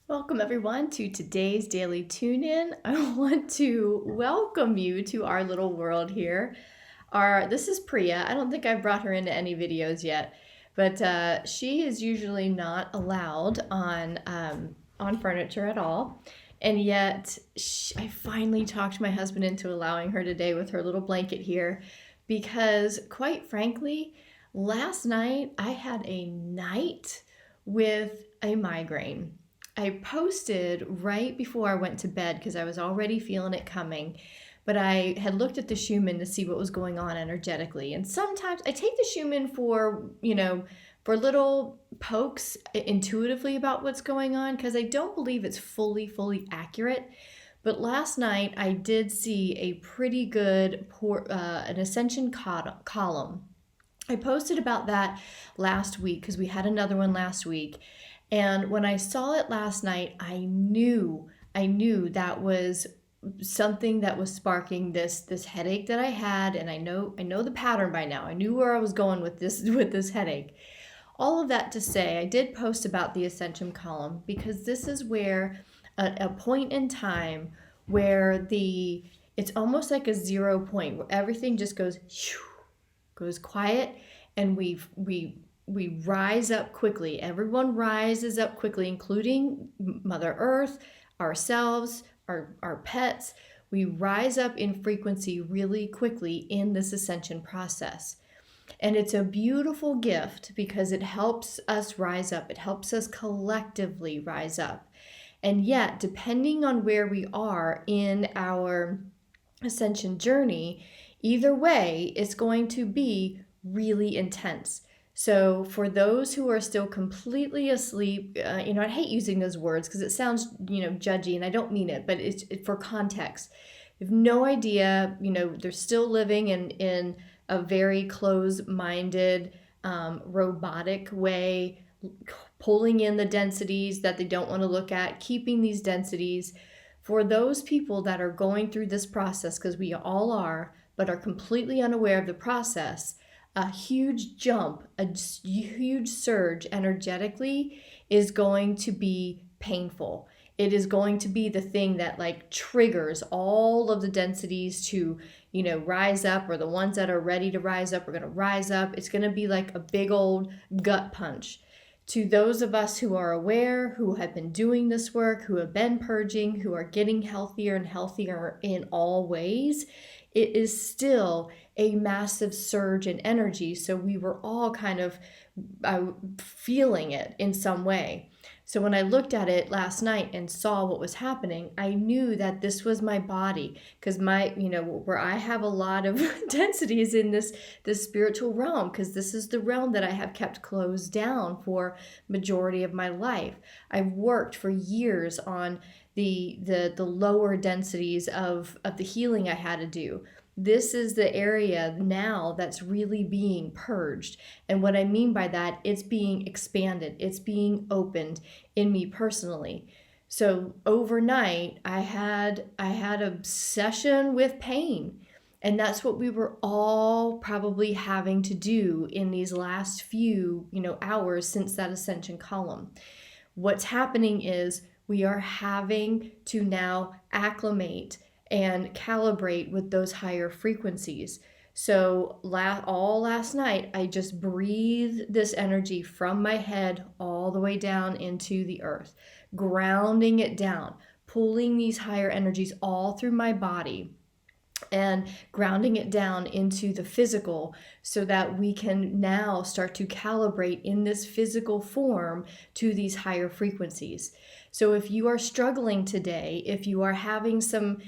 Welcome everyone to today's daily tune-in. I want to welcome you to our little world here. This is Priya. I don't think I've brought her into any videos yet, but she is usually not allowed on furniture at all. And yet I finally talked my husband into allowing her today with her little blanket here because quite frankly, last night I had a night with a migraine. I posted right before I went to bed because I was already feeling it coming. But I had looked at the Schumann to see what was going on energetically. And sometimes I take the Schumann for little pokes intuitively about what's going on because I don't believe it's fully accurate. But last night I did see a pretty good an Ascension column. I posted about that last week because we had another one last week. And when I saw it last night, I knew that was something that was sparking this headache that I had, and I know the pattern by now. I knew where I was going with this headache. All of that to say, I did post about the Ascension column because this is where a point in time where it's almost like a 0 point where everything just goes quiet, and we rise up quickly. Everyone rises up quickly, including Mother Earth, ourselves, our pets. We rise up in frequency really quickly in this ascension process. And it's a beautiful gift because it helps us rise up. It helps us collectively rise up. And yet, depending on where we are in our ascension journey, either way, it's going to be really intense. So for those who are still completely asleep, I hate using those words because it sounds, judgy, and I don't mean it, but it's for context. You have no idea, they're still living in a very closed-minded, robotic way, pulling in the densities that they don't want to look at, keeping these densities. For those people that are going through this process, because we all are, but are completely unaware of the process, a huge jump, a huge surge energetically is going to be painful. It is going to be the thing that triggers all of the densities to, rise up, or the ones that are ready to rise up are going to rise up. It's going to be like a big old gut punch. To those of us who are aware, who have been doing this work, who have been purging, who are getting healthier and healthier in all ways, it is still a massive surge in energy. So we were all kind of feeling it in some way. So when I looked at it last night and saw what was happening, I knew that this was my body, because where I have a lot of densities in this spiritual realm, because this is the realm that I have kept closed down for majority of my life. I've worked for years on the lower densities of the healing I had to do. This is the area now that's really being purged. And what I mean by that, it's being expanded. It's being opened in me personally. So overnight, I had a session with pain. And that's what we were all probably having to do in these last few, hours since that ascension column. What's happening is we are having to now acclimate and calibrate with those higher frequencies. So all last night, I just breathed this energy from my head all the way down into the earth, grounding it down, pulling these higher energies all through my body and grounding it down into the physical so that we can now start to calibrate in this physical form to these higher frequencies. So if you are struggling today, if you are having some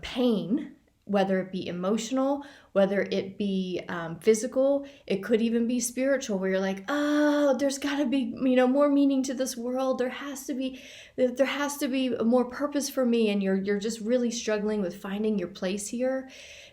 pain, whether it be emotional, whether it be physical, it could even be spiritual, where you're like, oh, there's got to be, more meaning to this world. There has to be more purpose for me, and you're just really struggling with finding your place here.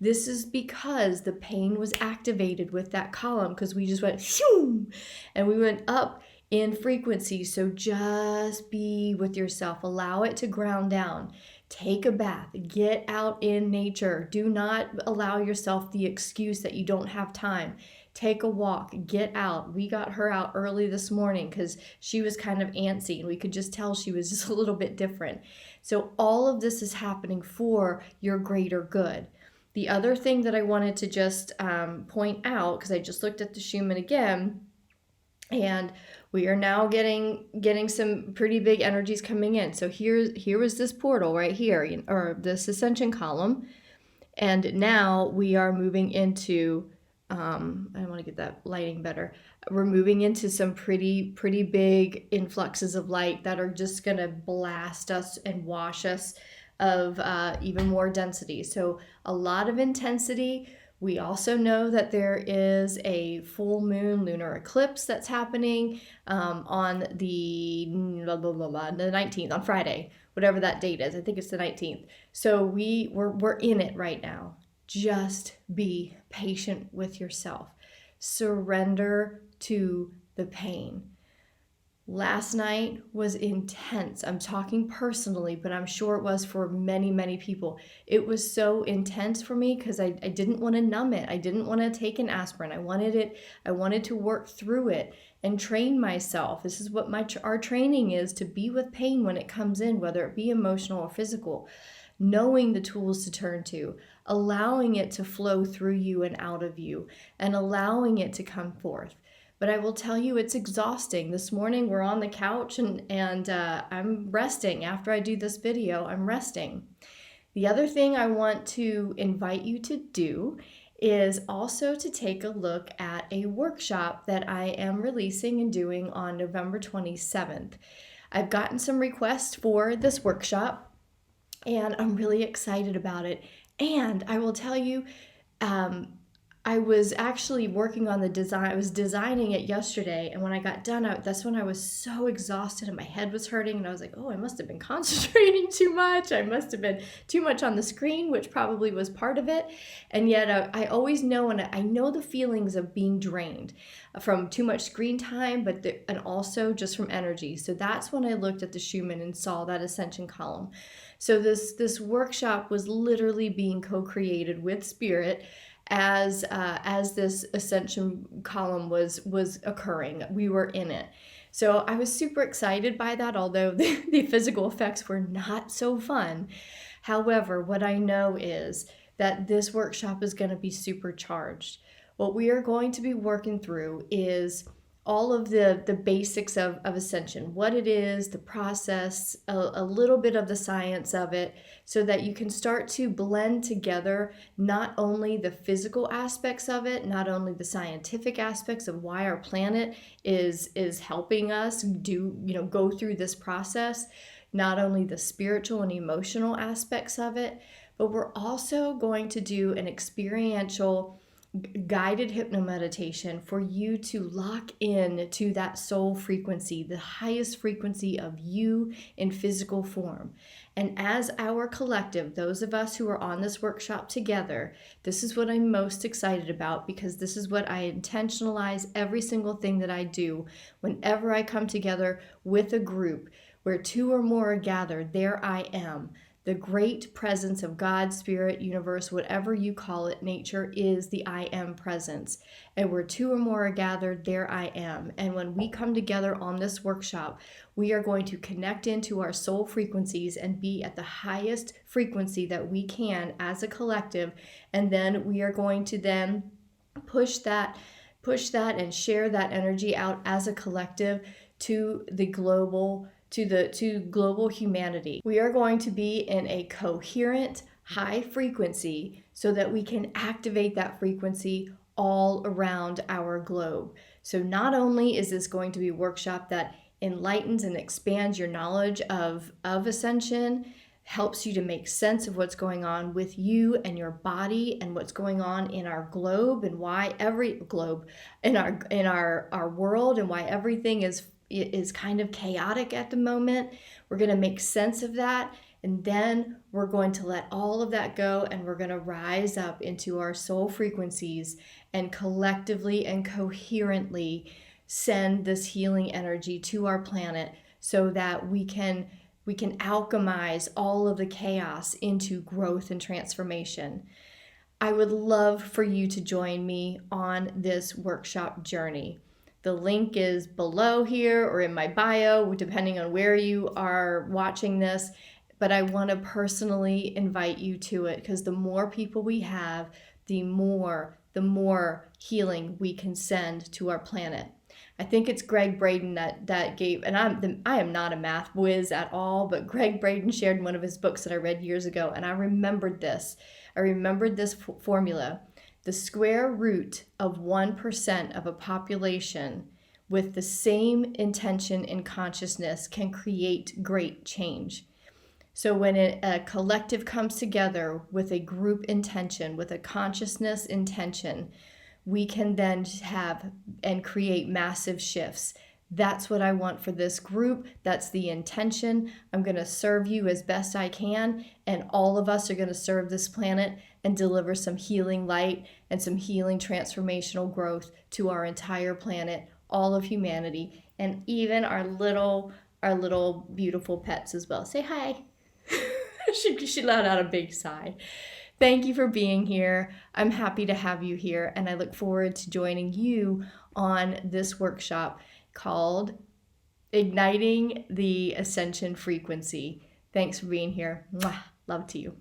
This is because the pain was activated with that column, because we just went, shoo, and we went up in frequency. So just be with yourself. Allow it to ground down. Take a bath, get out in nature. Do not allow yourself the excuse that you don't have time. take a walk, get out. We got her out early this morning because she was kind of antsy and we could just tell she was just a little bit different. So all of this is happening for your greater good. The other thing that I wanted to just point out, because I just looked at the Schumann again, and we are now getting some pretty big energies coming in. So here was this portal right here, or this ascension column, and now we are moving into I want to get that lighting better. We're moving into some pretty big influxes of light that are just going to blast us and wash us of even more density. So a lot of intensity. We also know that there is a full moon lunar eclipse that's happening on the 19th, on Friday, whatever that date is. I think it's the 19th. So we're in it right now. Just be patient with yourself. Surrender to the pain. Last night was intense. I'm talking personally, but I'm sure it was for many people. It was so intense for me because I didn't want to numb it. I didn't want to take an aspirin. I wanted to work through it and train myself. This is what our training is, to be with pain when it comes in, whether it be emotional or physical. Knowing the tools to turn to, allowing it to flow through you and out of you, and allowing it to come forth. But I will tell you, it's exhausting. This morning we're on the couch and I'm resting. After I do this video, I'm resting. The other thing I want to invite you to do is also to take a look at a workshop that I am releasing and doing on November 27th. I've gotten some requests for this workshop, and I'm really excited about it. And I will tell you, I was actually working on the design. I was designing it yesterday, and when I got done, that's when I was so exhausted and my head was hurting, and I was like, oh, I must have been concentrating too much. I must have been too much on the screen, which probably was part of it. And yet I always know, and I know the feelings of being drained from too much screen time, and also just from energy. So that's when I looked at the Schumann and saw that ascension column. So this workshop was literally being co-created with Spirit as this ascension column was occurring. We were in it. So I was super excited by that, although the physical effects were not so fun. However, what I know is that this workshop is going to be supercharged. What we are going to be working through is all of the basics of Ascension, what it is, the process, a little bit of the science of it, so that you can start to blend together not only the physical aspects of it, not only the scientific aspects of why our planet is helping us go through this process, not only the spiritual and emotional aspects of it, but we're also going to do an experiential guided hypnomeditation for you to lock in to that soul frequency, the highest frequency of you in physical form. And as our collective, those of us who are on this workshop together, this is what I'm most excited about, because this is what I intentionalize every single thing that I do. Whenever I come together with a group where two or more are gathered, there I am. The great presence of God, Spirit, universe, whatever you call it, nature, is the I am presence. And where two or more are gathered, there I am. And when we come together on this workshop, we are going to connect into our soul frequencies and be at the highest frequency that we can as a collective. And then we are going to then push that and share that energy out as a collective to the global humanity. We are going to be in a coherent high frequency so that we can activate that frequency all around our globe. So not only is this going to be a workshop that enlightens and expands your knowledge of Ascension, helps you to make sense of what's going on with you and your body and what's going on in our globe, and why every globe in our world, and why everything is kind of chaotic at the moment. We're going to make sense of that, and then we're going to let all of that go, and we're going to rise up into our soul frequencies and collectively and coherently send this healing energy to our planet so that we can alchemize all of the chaos into growth and transformation. I would love for you to join me on this workshop journey. The link is below here or in my bio, depending on where you are watching this. But I want to personally invite you to it, because the more people we have, the more healing we can send to our planet. I think it's Greg Braden that gave, and I am not a math whiz at all, but Greg Braden shared in one of his books that I read years ago, and I remembered this. I remembered this formula. The square root of 1% of a population with the same intention and consciousness can create great change. So when a collective comes together with a group intention, with a consciousness intention, we can then have and create massive shifts. That's what I want for this group. That's the intention. I'm going to serve you as best I can, and all of us are going to serve this planet and deliver some healing light and some healing transformational growth to our entire planet, all of humanity, and even our little beautiful pets as well. Say hi. She let out a big sigh. Thank you for being here. I'm happy to have you here, and I look forward to joining you on this workshop called Igniting the Ascension Frequency. Thanks for being here. Mwah. Love to you.